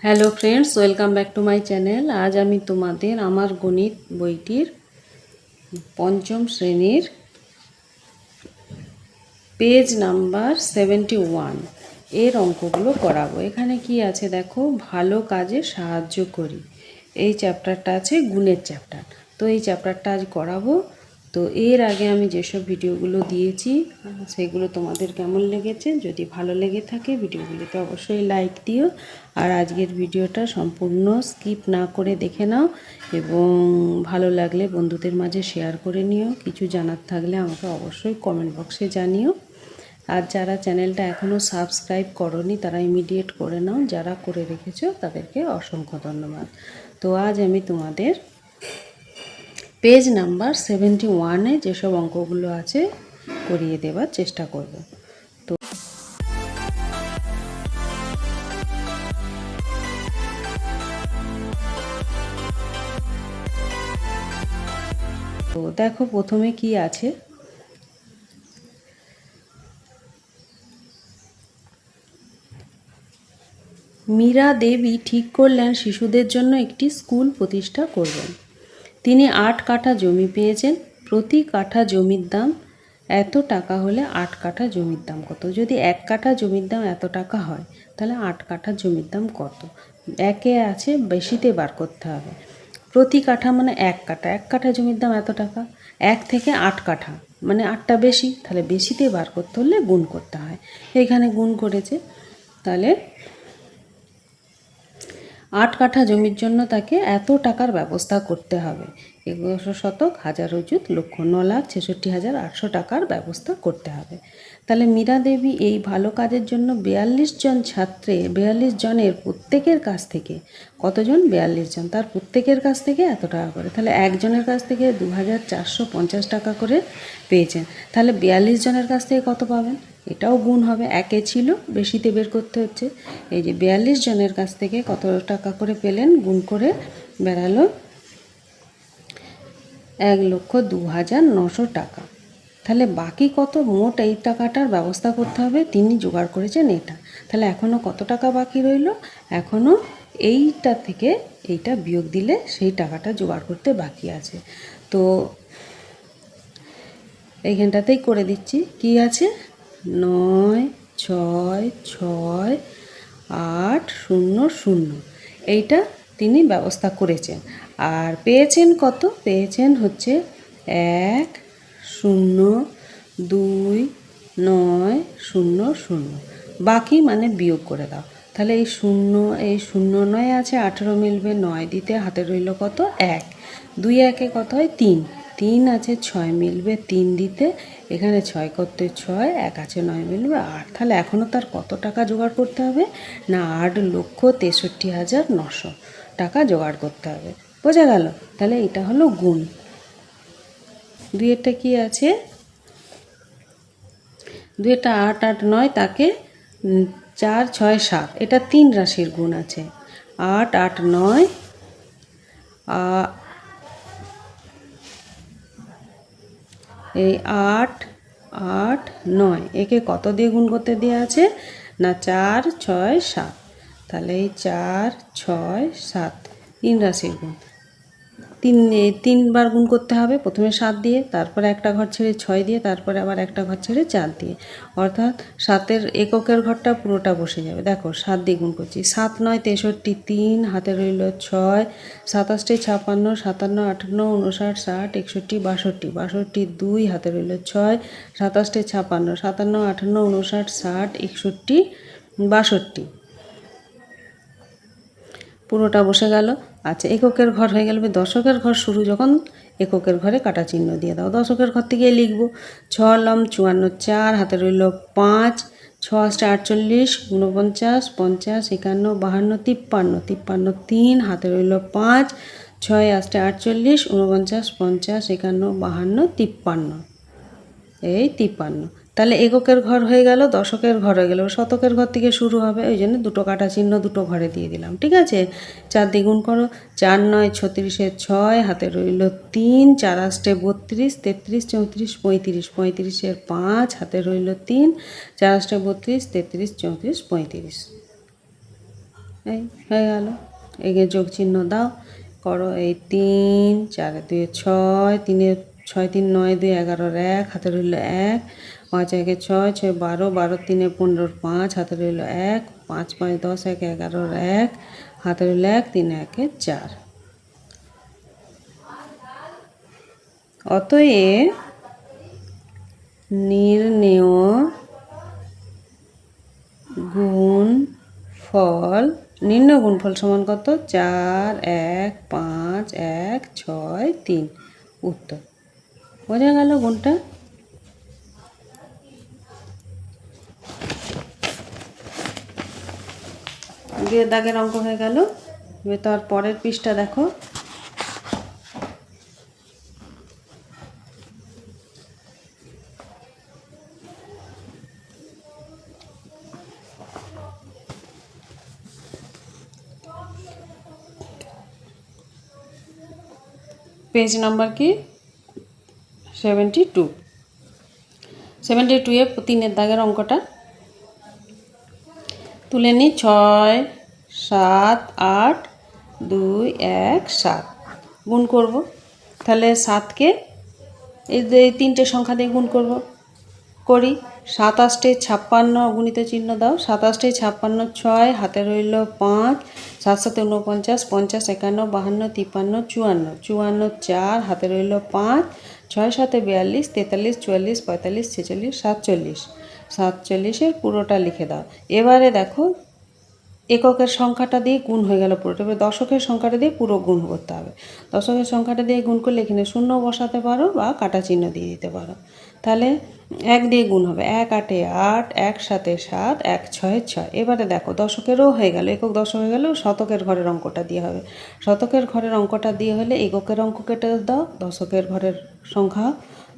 Hello friends, welcome back to my channel. আজ আমি তোমাদের আমার গণিত বইটির পঞ্চম শ্রেণীর পেজ নাম্বার 71 এর অঙ্কগুলো করাবো। এখানে কি আছে দেখো, ভালো কাজে সাহায্য করি। এই চ্যাপ্টারটা আছে গুণের চ্যাপ্টার। তো এই চ্যাপ্টারটা আজ করাবো। তো এর আগে আমি যেসব ভিডিওগুলো দিয়েছি সেগুলো তোমাদের কেমন লেগেছে, যদি ভালো লেগে থাকে ভিডিওগুলিতে অবশ্যই লাইক দিও। আর আজকের ভিডিওটা সম্পূর্ণ স্কিপ না করে দেখে নাও এবং ভালো লাগলে বন্ধুদের মাঝে শেয়ার করে নিও। কিছু জানার থাকলে আমাকে অবশ্যই কমেন্ট বক্সে জানিও। আর যারা চ্যানেলটা এখনও সাবস্ক্রাইব করনি তারা ইমিডিয়েট করে নাও, যারা করে রেখেছো তাদেরকে অসংখ্য ধন্যবাদ। তো আজ আমি তোমাদের পেজ নাম্বার 71-এ যেসব অঙ্কগুলো আছে করিয়ে দেওয়ার চেষ্টা করব। তো দেখো প্রথমে কি আছে, মীরা দেবী ঠিক করলেন শিশুদের জন্য একটি স্কুল প্রতিষ্ঠা করবেন। তিনি 8 কাঠা জমি পেয়েছেন। প্রতি কাঠা জমির দাম এত টাকা হলে 8 কাঠা জমির দাম কত? যদি 1 কাঠা জমির দাম এত টাকা হয় তাহলে 8 কাঠা জমির দাম কত? একে আছে বেশিতে বার করতে হবে। প্রতি কাঠা মানে 1 কাঠা, 1 কাঠা জমির দাম এত টাকা। 1 থেকে 8 কাঠা মানে 8টা বেশি, তাহলে বেশিতে বার করতে হলে গুণ করতে হয়। এখানে গুণ করেছে, তাহলে 8 কাঠা জমির জন্য তাকে এত টাকার ব্যবস্থা করতে হবে। 1100 শতক, হাজার অযুত, লক্ষ, 9,66,800 টাকার ব্যবস্থা করতে হবে। তাহলে মীরা দেবী এই ভালো কাজের জন্য 42 জন ছাত্রের 42 জনের প্রত্যেকের কাছ থেকে, কতজন? 42 জন, তার প্রত্যেকের কাছ থেকে এত টাকা করে। তাহলে একজনের কাছ থেকে 2,450 টাকা করে পেয়েছেন। তাহলে 42 জনের কাছ থেকে কত পাবেন? এটাও গুণ হবে, একে ছিল বেশিতে বের করতে হচ্ছে। এই যে 42 জনের কাছ থেকে কত টাকা করে পেলেন, গুণ করে বেরালো 1,02,900 টাকা। তাহলে বাকি কত? মোট এই টাকাটার ব্যবস্থা করতে হবে, তিনি জোগাড় করেছেন এটা। তাহলে এখনও কত টাকা বাকি রইল? এখনও এইটা থেকে এইটা বিয়োগ দিলে সেই টাকাটা জোগাড় করতে বাকি আছে। তো এইখানটাতেই করে দিচ্ছি। কি আছে? 9, 6, 6, 8, 0, 0 এইটা তিনি ব্যবস্থা করেছেন। আর পেয়েছেন কত? পেয়েছেন হচ্ছে 1, 0, 2, 9, 0, 0। বাকি মানে বিয়োগ করে দাও। তাহলে এই 0 9 আছে, 18 মিলবে 9 দিতে, হাতে রইল কত? 1। 2 1-এ কত হয়? 3। 3 আছে, 6 মিলবে 3 দিতে, এখানে 6 করতে 6, 1 আছে 9 মিলবে 8। তাহলে এখনও তার কত টাকা জোগাড় করতে হবে? না, 8,63,900 টাকা জোগাড় করতে হবে। বোঝা গেল? তাহলে এটা হলো গুণ। 2-এরটা কি আছে? 2-এরটা 8 8 9, তাকে 4 6 7, এটা 3 রাশির গুণ আছে। 8 8 9, এই 8 8 9 একে কত দিয়ে গুণ করতে দেওয়া আছে? না 4 6 7। তাহলে এই 4 6 7 3 রাশির গুণ। 3বার গুণ করতে হবে, প্রথমে 7 দিয়ে, তারপরে একটা ঘর ছেড়ে 6 দিয়ে, তারপরে আবার একটা ঘর ছেড়ে 4 দিয়ে। অর্থাৎ 7-এর এককের ঘরটা পুরোটা বসে যাবে। দেখো 7 দিয়ে গুণ করছি, 7 9 63, 3 হাতে রইল 6, 27 56, 57 58, 59 60, 61 62, 62 2 হাতে রইল 6, 27 56, 57 58, 59 60, 61 62, পুরোটা বসে গেল। আচ্ছা, এককের ঘর হয়ে গেল। দশকের ঘর শুরু যখন, এককের ঘরে কাটা চিহ্ন দিয়ে দাও। দশকের ঘর থেকে লিখব 6 লম 54, 4 হাতে রইল 5, 6 8 48, 49 50, 51 52, 53, 53 3 হাতে রইল 5, 6 8 48, 49 50, 51 52, 53, এই 53। তাহলে এককের ঘর হয়ে গেল, দশকের ঘর হয়ে গেল, শতকের ঘর থেকে শুরু হবে, ওই জন্য দুটো কাটা চিহ্ন দুটো ঘরে দিয়ে দিলাম। ঠিক আছে? 4 দ্বিগুণ করো, 4 9 36, 6 হাতে রইল 3, 4 8 32, 33 34 35, 35 5 হাতে রইল 3, 4 8 32, 33 34 35। এই হয়ে গেল। এগে যোগ চিহ্ন দাও, করো। এই 3, 4 2 6, 3 6 3 9 2 11 1, হাতে রইল 1, 5 1 6 6 12, 12 3 15 5, হাতে রইল 1, 5 5 10 1 11 1, হাতে রইল 1, 3 1 4। অতএব নির্ণেয় গুণফল, নির্ণয় গুণফল সমান কত? 4 1 5 1 6 3। উত্তর। বোঝা গেল গুণটা? দিয়ে দাগের অঙ্ক হয়ে গেল। এবার তার পরের পৃষ্ঠা দেখো। পেজ নাম্বার কি? 72। 72 এ 3-এর দাগের অঙ্কটা তুলে নিই। 6 7 8 2 1 7 গুণ করব। তাহলে 7কে এই 3টে সংখ্যা দিয়ে গুণ করব। করি। 7 8 56, গুণিত চিহ্ন দাও। 7 8 56 6, হাতে রইল 5, 7 7 49 50 51 52 53 54, 54 4, হাতে রইল 5, 6 7 42 43 44 45 46 47, 47-এর পুরোটা লিখে দাও। এবারে দেখো এককের সংখ্যাটা দিয়ে গুণ হয়ে গেল পুরোটা। এবার দশকের সংখ্যাটা দিয়ে পুরো গুণ করতে হবে। দশকের সংখ্যাটা দিয়ে গুণ করলে এখানে শূন্য বসাতে পারো বা কাটা চিহ্ন দিয়ে দিতে পারো। তাহলে 1 দিয়ে গুণ হবে, 1 8 8, 1 7 7, 1 6 6। এবারে দেখো দশকেরও হয়ে গেল, একক দশক হয়ে গেল, শতকের ঘরের অঙ্কটা দিয়ে হবে। শতকের ঘরের অঙ্কটা দিয়ে হলে এককের অঙ্ক কেটে দাও, দশকের ঘরের সংখ্যা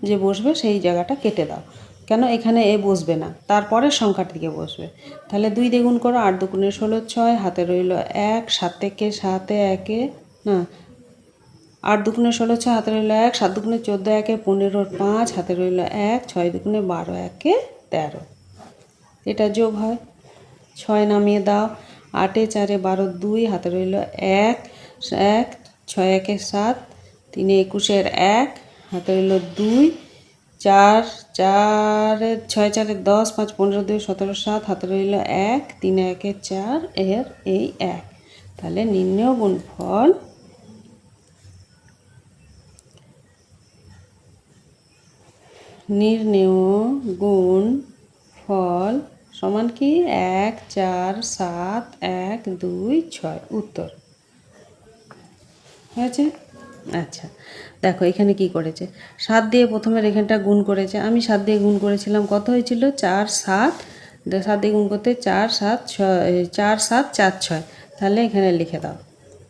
যে বসবে সেই জায়গাটা কেটে দাও। কেন? এখানে এ বসবে না, তারপরের সংখ্যার দিকে বসবে। তাহলে 2 দিয়ে গুণ করো। 8 2 16 6, হাতে রইল 1, 7 থেকে 7 1 না, 8 2 16 6, হাতে রইল 1, 7 2 14 1 15 5, হাতে রইল 1, 6 2 12 1 13। এটা যোগ হয়। 6 নামিয়ে দাও। 8 4 12 2, হাতে রইল 1 1, 6 1 7, 3 21 1, হাতে রইল 2, 4 4 6 4 10, 5 15 2 17 7, হাতে রইল 1, 3 1 4, এর এই 1। তাহলে নির্ণেয় গুণফল সমান কি? 1 4 7 1 2 6। উত্তর হয়েছে। আচ্ছা দেখো এখানে কি করেছে, 7 দিয়ে প্রথমের এখানটা গুণ করেছে। আমি 7 দিয়ে গুণ করেছিলাম, কত হয়েছিল? 4 7, 7 দিয়ে গুণ করতে 4 7 6, 4 7 4 6। তাহলে এখানে লিখে দাও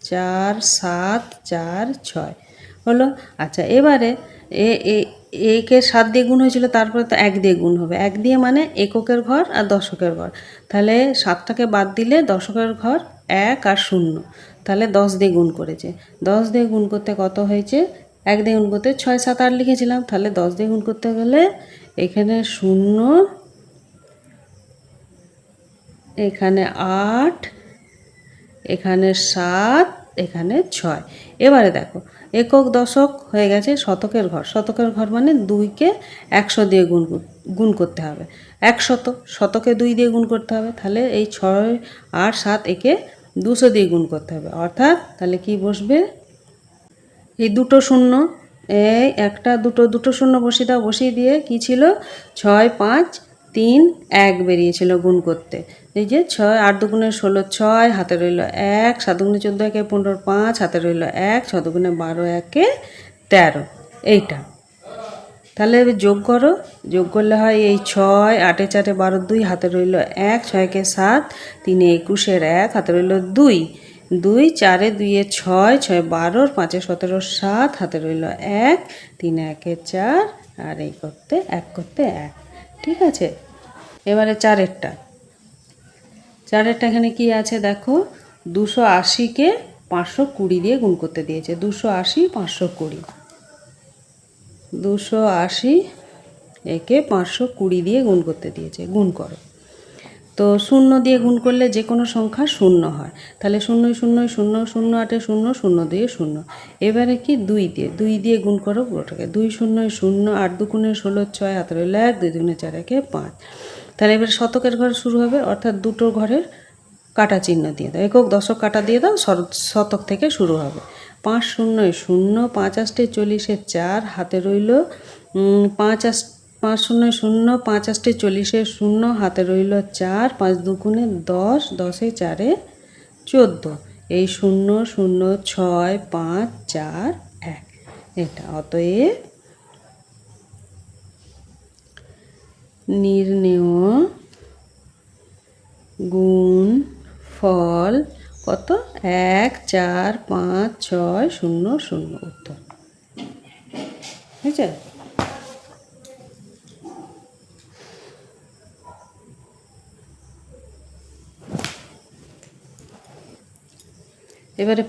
4 7 4 6 হলো। আচ্ছা এবারে একে 7 দিয়ে গুণ হয়েছিল, তারপরে তো 1 দিয়ে গুণ হবে। 1 দিয়ে মানে এককের ঘর আর দশকের ঘর। তাহলে 7টাকে বাদ দিলে দশকের ঘর 1 আর 0। তাহলে 10 দিয়ে গুণ করেছে। 10 দিয়ে গুণ করতে কত হয়েছে? 1 দিয়ে গুণ করতে 6 7 8 লিখেছিলাম। তাহলে 10 দিয়ে গুণ করতে গেলে এখানে 0, এখানে 8, এখানে 7, এখানে 6। এবারে দেখো একক দশক হয়ে গেছে, শতকের ঘর। শতকের ঘর মানে 2কে 100 দিয়ে গুণ করতে হবে। 100, শতকে 2 দিয়ে গুণ করতে হবে। তাহলে এই 6 8 7 একে 200 দিয়ে গুণ করতে হবে। অর্থাৎ তাহলে কি বসবে? এই দুটো শূন্য, এই একটা দুটো শূন্য বসিয়ে দাও। বসিয়ে দিয়ে কি ছিল? 6 5 3 1 বেরিয়েছিল গুণ করতে। এই যে 6 8 2 16 6, হাতে রইল 1, 7 2 14 1 15 5, হাতে রইল 1, 6 2 12 1 13। এইটা তাহলে যোগ করো। যোগ করলে হয় এই 6 8 4 12 2, হাতে রইল 1, 6 7, 3 21 1, হাতে রইল 2, 2 4 2 6, 6 12, 5 17 7, হাতে রইল 1, 3 1 4, আর এই করতে 1 করতে 1। ঠিক আছে। এবারে 4-এরটা এখানে কি আছে দেখো, 280-কে 520 দিয়ে গুণ করতে দিয়েছে। 280 520, 280 একে 520 দিয়ে গুণ করতে দিয়েছে। গুণ করো। তো শূন্য দিয়ে গুণ করলে যে কোনো সংখ্যা শূন্য হয়, তাহলে শূন্য শূন্য শূন্য শূন্য আটে শূন্য শূন্য দিয়ে শূন্য। এবারে কি দুই দিয়ে গুণ করো পুরোটাকে, 2 শূন্য শূন্য, 8 দুগুণে 16, 6 হাতে রইল 1, 2 দুগুণে 4 একে 5। তাহলে এবারে শতকের ঘর শুরু হবে, অর্থাৎ দুটো ঘরের কাটা চিহ্ন দিয়ে দাও, একক দশক কাটা দিয়ে দাও, শতক থেকে শুরু হবে। 5 শূন্য শূন্য, 5 আষ্টে 40, 4 হাতে রইল 5 শূন্য শূন্য, 5 আষ্টে 40, শূন্য হাতে রইল 4, 5 দুগুণে 10, 10 4 14, এই 0 0 6 5 4 1 এটা। অতএব নির্ণেয় গুণ ফল কত? 1 4 5 6 0 0 উত্তর। বুঝছে? এবারে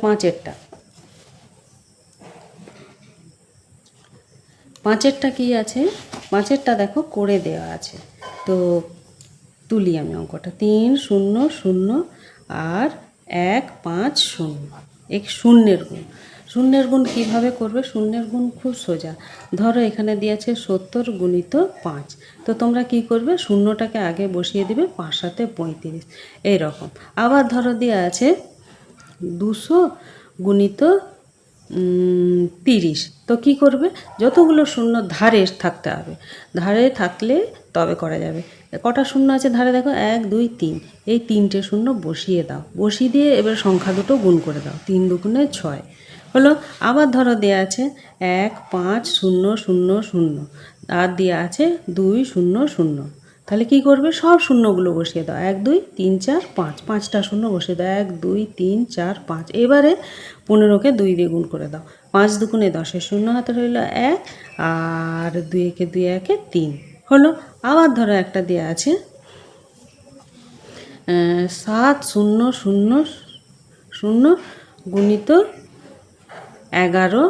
পাঁচেরটা কি আছে? পাঁচেরটা দেখো করে দেওয়া আছে, তো তুলি আমি অঙ্কটা। 3 0 0 আর 1 5 0, এক শূন্যের গুণ। শূন্যের গুণ কীভাবে করবে? শূন্যের গুণ খুব সোজা। ধরো এখানে দিয়েছে 70 গুণিত 5, তো তোমরা কি করবে? শূন্যটাকে আগে বসিয়ে দিবে, 5 7 35 এইরকম। আবার ধরো দেওয়া আছে 200 গুণিত 30, তো কি করবে? যতগুলো শূন্য ধারে থাকতে হবে, ধারে থাকলে তবে করা যাবে। কটা শূন্য আছে ধারে দেখো? 1 2 3, এই 3টে শূন্য বসিয়ে দাও, বসিয়ে দিয়ে এবার সংখ্যা দুটো গুণ করে দাও, 3 দুগুণে 6 হলো। আবার ধরো দেওয়া আছে 1 5 0 0 0, আর দেওয়া আছে 2 0 0, তাহলে কি করবে? সব শূন্যগুলো বসিয়ে দাও, 1 2 3 4 5, 5টা শূন্য বসিয়ে দাও, 1 2 3 4 5। এবারে 15কে 2 দিয়ে গুণ করে দাও, 5 দুগুণে 10, শূন্য হাতে রইল 1, আর 2 একে 2 একে 3 হলো। আবার ধরো একটা দেওয়া আছে 7 0 0 0 গুণিত 11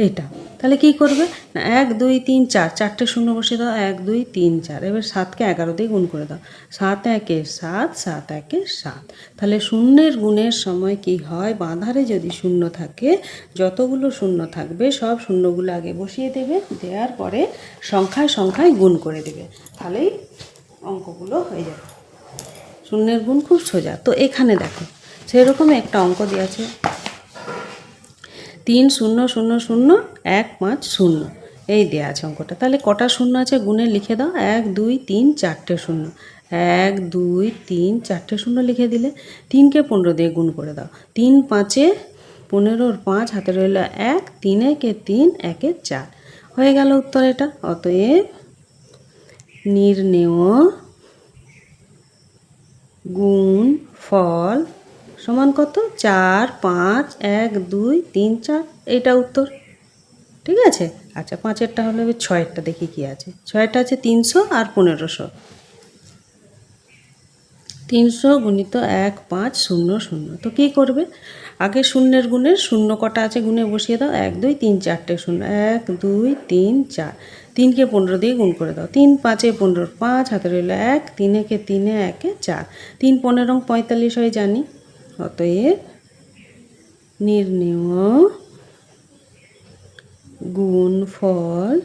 এটা, তাহলে কি করবে? না 1 2 3 4, 4টে শূন্য বসিয়ে দাও, 1 2 3 4, এবার 7কে 11 দিয়ে গুণ করে দাও, 7 1 7 7 1 7। তাহলে শূন্যের গুণের সময় কি হয়? বাঁধারে যদি শূন্য থাকে, যতগুলো শূন্য থাকবে সব শূন্যগুলো আগে বসিয়ে দেবে, দেওয়ার পরে সংখ্যায় সংখ্যায় গুণ করে দেবে, তাহলেই অঙ্কগুলো হয়ে যাবে। শূন্যের গুণ খুব সোজা। তো এখানে দেখো সেরকমই একটা অঙ্ক দিয়েছে, 3 0 0 0 1 5 0, এই দেওয়া আছে অঙ্কটা। তাহলে কটা শূন্য আছে গুণে লিখে দাও, 1 2 3 4টে শূন্য, 1 2 3 4টে শূন্য লিখে দিলে। 3কে 15 দিয়ে গুণ করে দাও, 3 5 15, 5 হাতে রইল 1, 3 একে 3 1 4 হয়ে গেল উত্তর এটা। অতএব নির্ণেয় গুণ ফল সমান কত? 4 5 1 2 3 4, এইটা উত্তর। ঠিক আছে। আচ্ছা, 5এরটা হলো। এবার 6এরটা দেখি কি আছে। 6এরটা আছে 300 আর 1500। 300 গুণিত 1 5 0 0, তো কী করবে? আগে শূন্যের গুণের শূন্য কটা আছে গুণে বসিয়ে দাও, 1 2 3 4টে শূন্য, 1 2 3 4, 3কে 15 দিয়ে গুণ করে দাও, 3 5 15, 5 হাতে রইল 1, 3 একে 3 1 4, 3 15 45 হয় জানি। অতএব নির্ণেয় গুণফল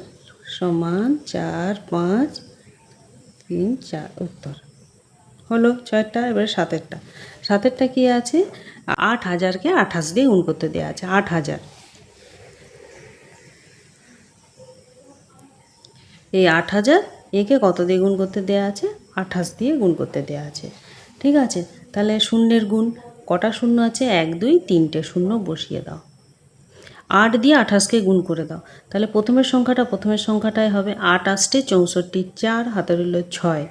সমান 4 5 3 4 উত্তর হলো 6টা। এবারে 7এরটা কি আছে? 8000কে 28 দিয়ে গুণ করতে দেওয়া আছে, 8000। এই 8000 একে কত দিয়ে গুণ করতে দেওয়া আছে? 28 দিয়ে গুণ করতে দেওয়া আছে। ঠিক আছে। তাহলে শূন্যের গুণ, কটা শূন্য আছে? 1 2 3টে শূন্য বসিয়ে দাও, 8 দিয়ে 28কে গুণ করে দাও, তাহলে প্রথমের সংখ্যাটাই হবে 8 8 64, 4 হাতে রইল 6,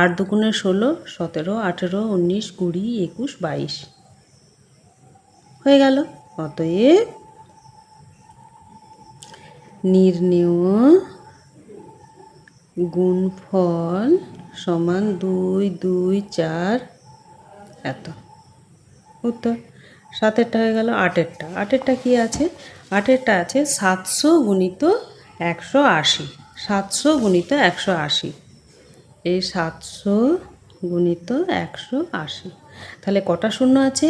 8 দুগুণে 16 17 18 19 20 21 22 হয়ে গেল। অতএব নির্ণেয় গুণফল সমান 2 2 4 এত উত্তর। 7এরটা হয়ে গেল। 8এরটা কি আছে? 8এরটা আছে 700 গুণিত 180, 700 গুণিত 180, এই 700 গুণিত 180। তাহলে কটা শূন্য আছে?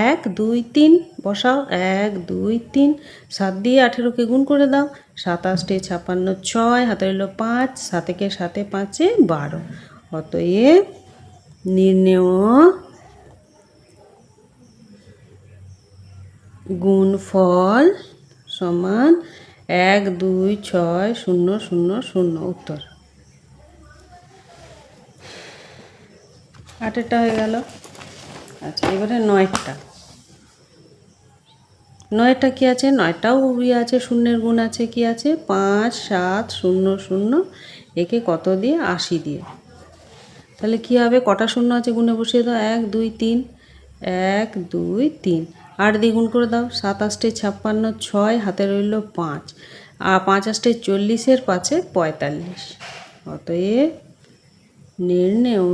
1 2 3 বসাও, 1 2 3, 7 দিয়ে 18কে গুণ করে দাও, 7 8 56 6, হাতে রইল 5, 7 একে 7 5 12। অতএব নির্ণেয় গুণফল সমান 1 2 6 0 0 0। উত্তর 8টা হয়ে গেল। আচ্ছা, এবারে 9টা কি আছে? 9টাও আছে, শূন্যের গুণ আছে, কি আছে? 5 7 0 0, একে কত দিয়ে? 80 দিয়ে। তাহলে কি হবে? কটা শূন্য আছে গুণে বসিয়ে দাও, 1 2 3, 1 2 3, 8 দিয়ে গুণ করে দাও, 7 8 56 6, হাতে রইল 5, আর 5 8 40, 5 45। অতএব নির্ণেয়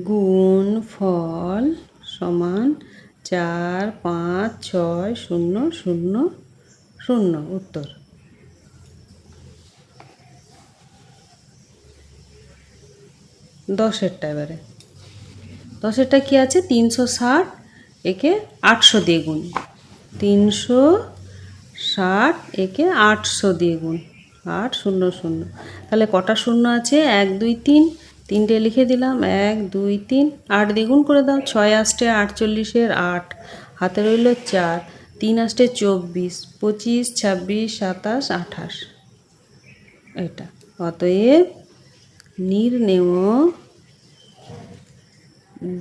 গুণফল সমান 4 5 6 0 0 0। উত্তর 10এরটা। এবারে 10এরটা কি আছে? 360, একে 800 দিয়ে গুণ, 360 একে 800 দিয়ে গুণ, 8 0 0। তাহলে কটা শূন্য আছে? 1 2 3, 3টে লিখে দিলাম, 1 2 3, 8 দিয়ে গুণ করে দাও, 6 8 48, 8, হাতে রইল 4, 3 8 24, 25 26 27 28। এটা। অতএব নির্ণেয়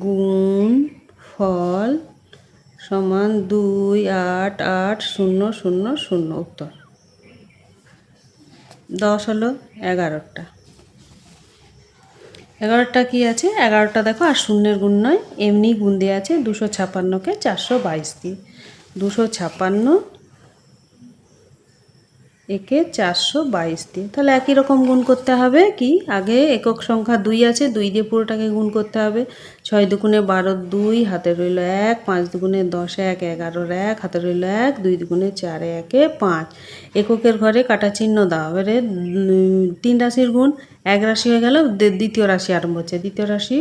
গুণফল সমান 2 8 8 0 0 0। উত্তর 10 হলো। 11টা কি আছে? 11টা দেখো, আর শূন্যের গুণ নয়, এমনি গুণ দেওয়া আছে 256কে 422 দিয়ে। 256 একে 422 দিয়ে। তাহলে একই রকম গুণ করতে হবে। কি? আগে একক সংখ্যা 2 আছে, 2 দিয়ে পুরোটাকে গুণ করতে হবে। 6 দুগুণে 12 2, হাতে রইল 1, 5 দুগুণে 10 1, 11 1, হাতে রইল 1, 2 দুগুণে 4 1 5। এককের ঘরে কাটা চিহ্ন দাও। এবারে 3 রাশির গুণ, এক রাশি হয়ে গেল, দ্বিতীয় রাশি আরম্ভ হচ্ছে। দ্বিতীয় রাশি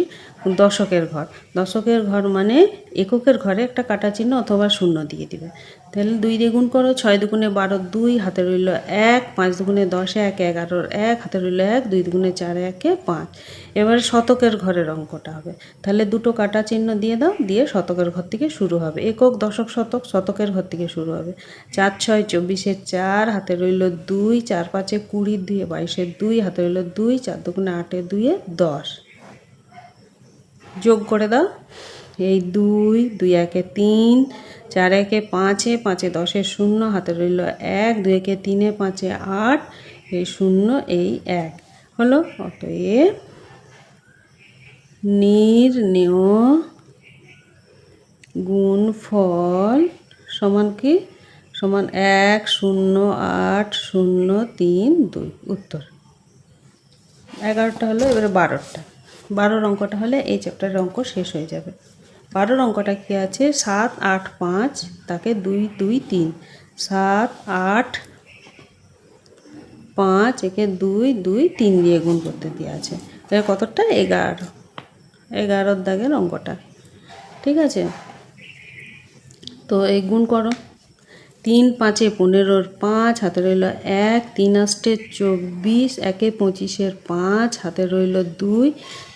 দশকের ঘর। দশকের ঘর মানে এককের ঘরে একটা কাটা চিহ্ন অথবা শূন্য দিয়ে দিবে। তাহলে 2 দিয়ে গুণ করো, 6 দুগুণে 12 2, হাতে রইল 1, 5 দুগুণে 10 1, 11 1, হাতে রইল 1, 2 দুগুণে 4 1 5। এবার শতকের ঘরের অঙ্কটা হবে। তাহলে দুটো কাটা চিহ্ন দিয়ে দাও, দিয়ে শতকের ঘর থেকে শুরু হবে। একক দশক শতক, শতকের ঘর থেকে শুরু হবে। 4 6 24, 4, হাতে রইল 2, 4 5 20, 2 22, 2, হাতে রইল 2, 4 দুগুণে 8 2 10। যোগ করে দাও। এই 2 2 1 3, 4 1 5, 5 10 0, হাতে রইল 1, 2 1 3 5 8, এই 0 এই 1 হলো। অতএব নির্ণেয় গুণফল সমান কি? সমান 1 0 8 0 3 2। উত্তর 11টা হলো। এবারে 12র অঙ্কটা হলে এই চ্যাপ্টারের অঙ্ক শেষ হয়ে যাবে। 12র অঙ্কটা কি আছে? 7 8 5, তাকে 2 2 3, 7 8 5, একে 2 2 3 দিয়ে গুণ করতে দেওয়া আছে। এবার কতটা? 11। 11র দাগের অঙ্কটা। ঠিক আছে, তো এই গুণ করো। 3 5 15, 5, হাতে রইল 1, 3 8 24, 1 25, 5, হাতে রইল 2,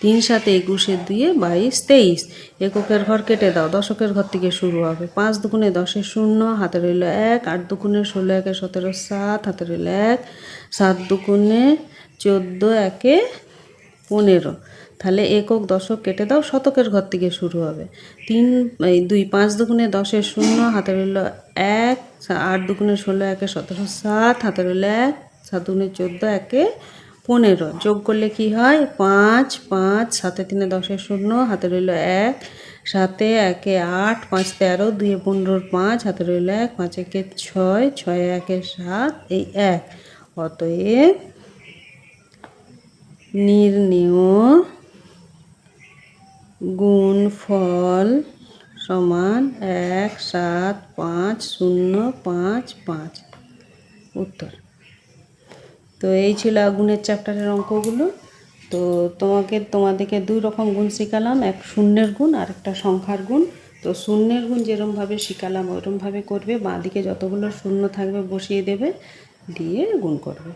3 7 21, 2 22 23। এককের ঘর কেটে দাও, দশকের ঘর থেকে শুরু হবে। 5 দুগুণে 10 0, হাতে রইল 1, 8 দুগুণে 16 1 17 7, হাতে রইল 1, 7 দুগুণে 14 1 15। তাহলে একক দশক কেটে দাও, শতকের ঘর থেকে শুরু হবে। 2 5 দুগুণে 10 0, হাতে রইল 1, 8 দুগুণে 16 1 17 7, হাতে রইল 1, 7 দুগুণে 14 1 15। যোগ করলে কি হয়? 5 5, 7 3 10 0, হাতে রইল 1, 7 1 8, 5 13, 2 15 5, হাতে রইল 1, 5 1 6, 6 1 7, এই 1। অতএব নির্ণেয় গুণফল সমান 1 7 5 0 5 5। উত্তর তো এই ছিল গুণের চ্যাপ্টারের অঙ্কগুলো। তো তোমাদেরকে দুই রকম গুণ শেখালাম, এক শূন্যের গুণ আর একটা সংখ্যার গুণ। তো শূন্যের গুণ যেরমভাবে শেখালাম ওরমভাবে করবে, বাঁ দিকে যতগুলো শূন্য থাকবে বসিয়ে দেবে, দিয়ে গুণ করবে।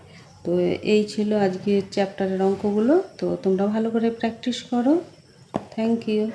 তো এই ছিল আজকের চ্যাপ্টারের অঙ্কগুলো। তো তোমরা ভালো করে প্র্যাকটিস করো। Thank you.